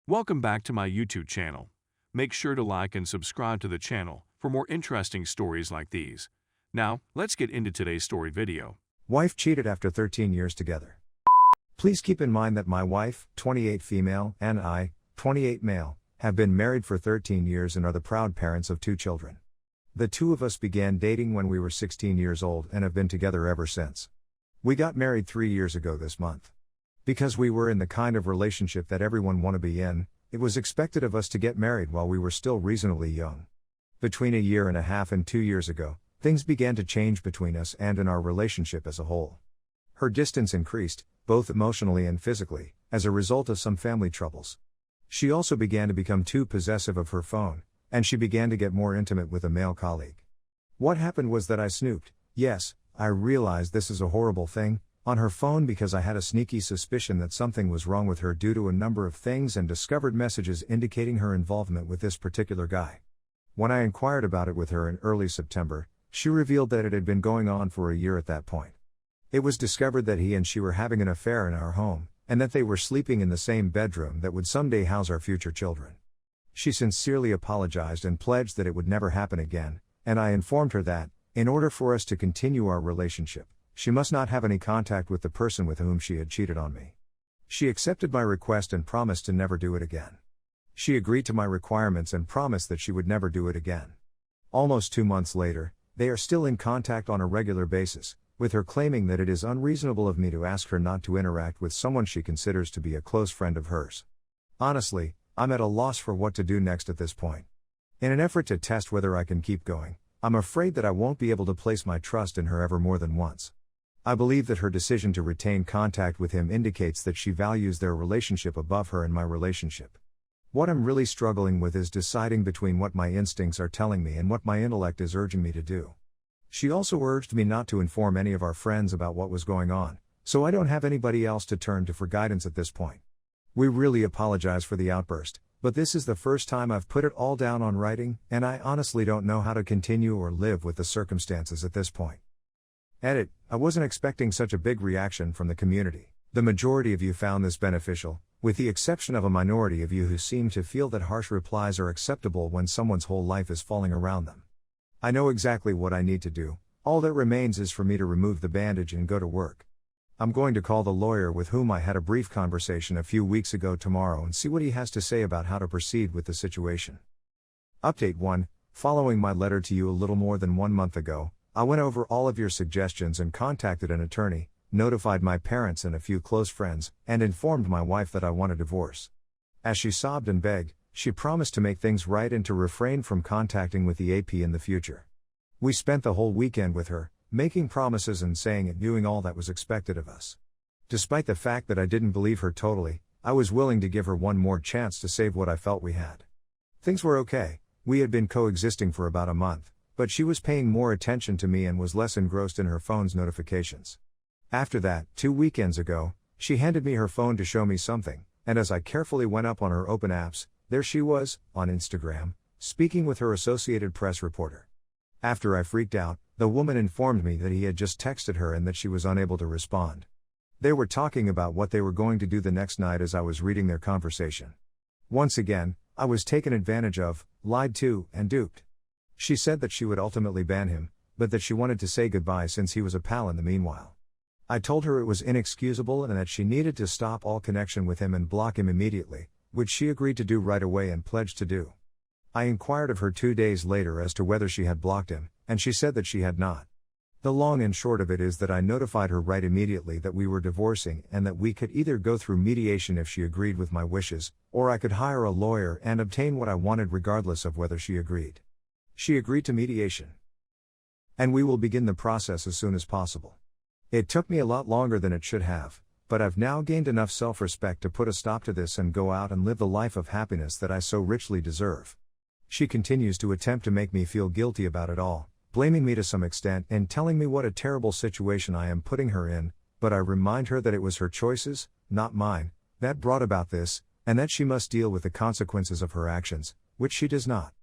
Welcome back to my YouTube channel. Make sure to like and subscribe to the channel for more interesting stories like these. Now, let's get into today's story video. Wife cheated after 13 years together. Please keep in mind that my wife, 28 female, and I, 28 male, have been married for 13 years and are the proud parents of 2 children. The two of us began dating when we were 16 years old and have been together ever since. We got married 3 years ago this month. Because we were in the kind of relationship that everyone wanted to be in, it was expected of us to get married while we were still reasonably young. Between a year and a half and 2 years ago, things began to change between us and in our relationship as a whole. Her distance increased, both emotionally and physically, as a result of some family troubles. She also began to become too possessive of her phone, and she began to get more intimate with a male colleague. What happened was that I snooped, yes, I realized this is a horrible thing, on her phone because I had a sneaky suspicion that something was wrong with her due to a number of things and discovered messages indicating her involvement with this particular guy. When I inquired about it with her in early September, she revealed that it had been going on for a year at that point. It was discovered that he and she were having an affair in our home, and that they were sleeping in the same bedroom that would someday house our future children. She sincerely apologized and pledged that it would never happen again, and I informed her that, in order for us to continue our relationship, she must not have any contact with the person with whom she had cheated on me. She accepted my request and promised to never do it again. She agreed to my requirements and promised that she would never do it again. Almost 2 months later, they are still in contact on a regular basis, with her claiming that it is unreasonable of me to ask her not to interact with someone she considers to be a close friend of hers. Honestly, I'm at a loss for what to do next at this point. In an effort to test whether I can keep going, I'm afraid that I won't be able to place my trust in her ever more than once. I believe that her decision to retain contact with him indicates that she values their relationship above her and my relationship. What I'm really struggling with is deciding between what my instincts are telling me and what my intellect is urging me to do. She also urged me not to inform any of our friends about what was going on, so I don't have anybody else to turn to for guidance at this point. We really apologize for the outburst, but this is the first time I've put it all down on writing, and I honestly don't know how to continue or live with the circumstances at this point. Edit: I wasn't expecting such a big reaction from the community. The majority of you found this beneficial, with the exception of a minority of you who seem to feel that harsh replies are acceptable when someone's whole life is falling around them. I know exactly what I need to do. All that remains is for me to remove the bandage and go to work. I'm going to call the lawyer with whom I had a brief conversation a few weeks ago tomorrow and see what he has to say about how to proceed with the situation. Update 1. Following my letter to you a little more than 1 month ago, I went over all of your suggestions and contacted an attorney, notified my parents and a few close friends, and informed my wife that I want a divorce. As she sobbed and begged, she promised to make things right and to refrain from contacting with the AP in the future. We spent the whole weekend with her, making promises and saying and doing all that was expected of us. Despite the fact that I didn't believe her totally, I was willing to give her one more chance to save what I felt we had. Things were okay. We had been coexisting for about a month, but she was paying more attention to me and was less engrossed in her phone's notifications. After that, 2 weekends ago, she handed me her phone to show me something, and as I carefully went up on her open apps, there she was, on Instagram, speaking with her Associated Press reporter. After I freaked out, the woman informed me that he had just texted her and that she was unable to respond. They were talking about what they were going to do the next night as I was reading their conversation. Once again, I was taken advantage of, lied to, and duped. She said that she would ultimately ban him, but that she wanted to say goodbye since he was a pal in the meanwhile. I told her it was inexcusable and that she needed to stop all connection with him and block him immediately, which she agreed to do right away and pledged to do. I inquired of her 2 days later as to whether she had blocked him, and she said that she had not. The long and short of it is that I notified her right immediately that we were divorcing and that we could either go through mediation if she agreed with my wishes, or I could hire a lawyer and obtain what I wanted regardless of whether she agreed. She agreed to mediation. And we will begin the process as soon as possible. It took me a lot longer than it should have, but I've now gained enough self-respect to put a stop to this and go out and live the life of happiness that I so richly deserve. She continues to attempt to make me feel guilty about it all, blaming me to some extent and telling me what a terrible situation I am putting her in, but I remind her that it was her choices, not mine, that brought about this, and that she must deal with the consequences of her actions, which she does not.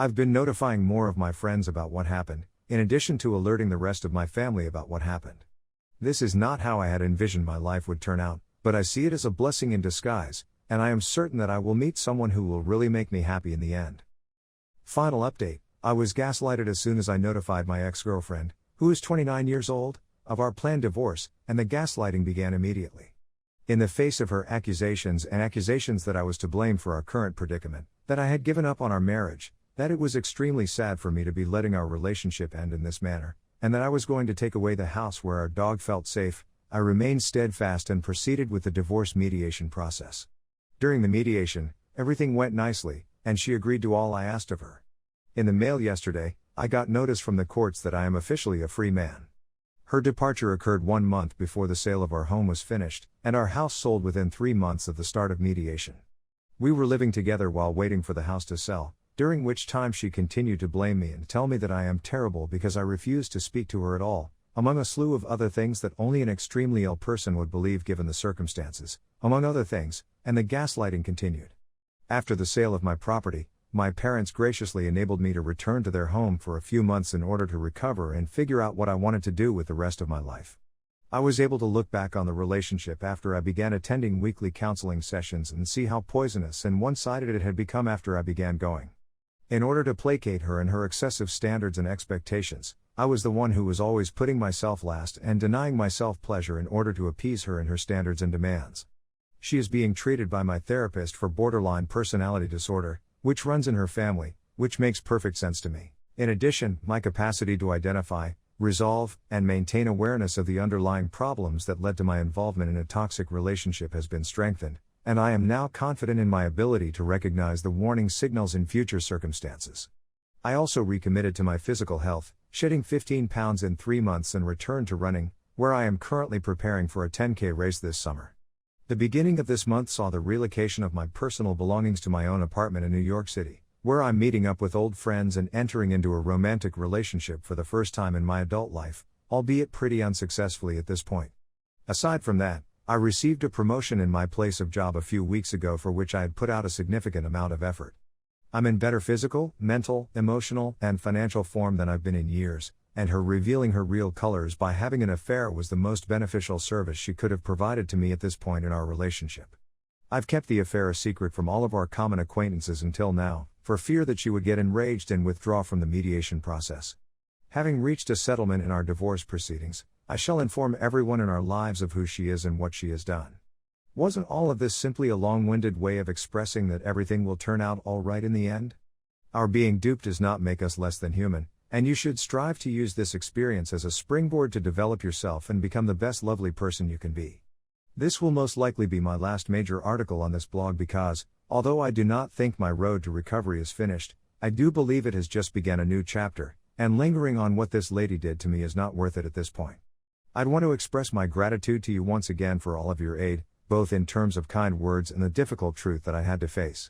I've been notifying more of my friends about what happened, in addition to alerting the rest of my family about what happened. This is not how I had envisioned my life would turn out, but I see it as a blessing in disguise, and I am certain that I will meet someone who will really make me happy in the end. Final update: I was gaslighted as soon as I notified my ex-girlfriend, who is 29 years old, of our planned divorce, and the gaslighting began immediately. In the face of her accusations that I was to blame for our current predicament, that I had given up on our marriage, that it was extremely sad for me to be letting our relationship end in this manner, and that I was going to take away the house where our dog felt safe, I remained steadfast and proceeded with the divorce mediation process. During the mediation, everything went nicely, and she agreed to all I asked of her. In the mail yesterday, I got notice from the courts that I am officially a free man. Her departure occurred 1 month before the sale of our home was finished, and our house sold within 3 months of the start of mediation. We were living together while waiting for the house to sell, during which time she continued to blame me and tell me that I am terrible because I refused to speak to her at all, among a slew of other things that only an extremely ill person would believe given the circumstances, among other things, and the gaslighting continued. After the sale of my property, my parents graciously enabled me to return to their home for a few months in order to recover and figure out what I wanted to do with the rest of my life. I was able to look back on the relationship after I began attending weekly counseling sessions and see how poisonous and one-sided it had become after I began going. In order to placate her and her excessive standards and expectations, I was the one who was always putting myself last and denying myself pleasure in order to appease her and her standards and demands. She is being treated by my therapist for borderline personality disorder, which runs in her family, which makes perfect sense to me. In addition, my capacity to identify, resolve, and maintain awareness of the underlying problems that led to my involvement in a toxic relationship has been strengthened, and I am now confident in my ability to recognize the warning signals in future circumstances. I also recommitted to my physical health, shedding 15 pounds in 3 months and returned to running, where I am currently preparing for a 10K race this summer. The beginning of this month saw the relocation of my personal belongings to my own apartment in New York City, where I'm meeting up with old friends and entering into a romantic relationship for the first time in my adult life, albeit pretty unsuccessfully at this point. Aside from that, I received a promotion in my place of job a few weeks ago for which I had put out a significant amount of effort. I'm in better physical, mental, emotional, and financial form than I've been in years, and her revealing her real colors by having an affair was the most beneficial service she could have provided to me at this point in our relationship. I've kept the affair a secret from all of our common acquaintances until now, for fear that she would get enraged and withdraw from the mediation process. Having reached a settlement in our divorce proceedings, I shall inform everyone in our lives of who she is and what she has done. Wasn't all of this simply a long-winded way of expressing that everything will turn out all right in the end? Our being duped does not make us less than human, and you should strive to use this experience as a springboard to develop yourself and become the best lovely person you can be. This will most likely be my last major article on this blog because, although I do not think my road to recovery is finished, I do believe it has just begun a new chapter, and lingering on what this lady did to me is not worth it at this point. I'd want to express my gratitude to you once again for all of your aid, both in terms of kind words and the difficult truth that I had to face.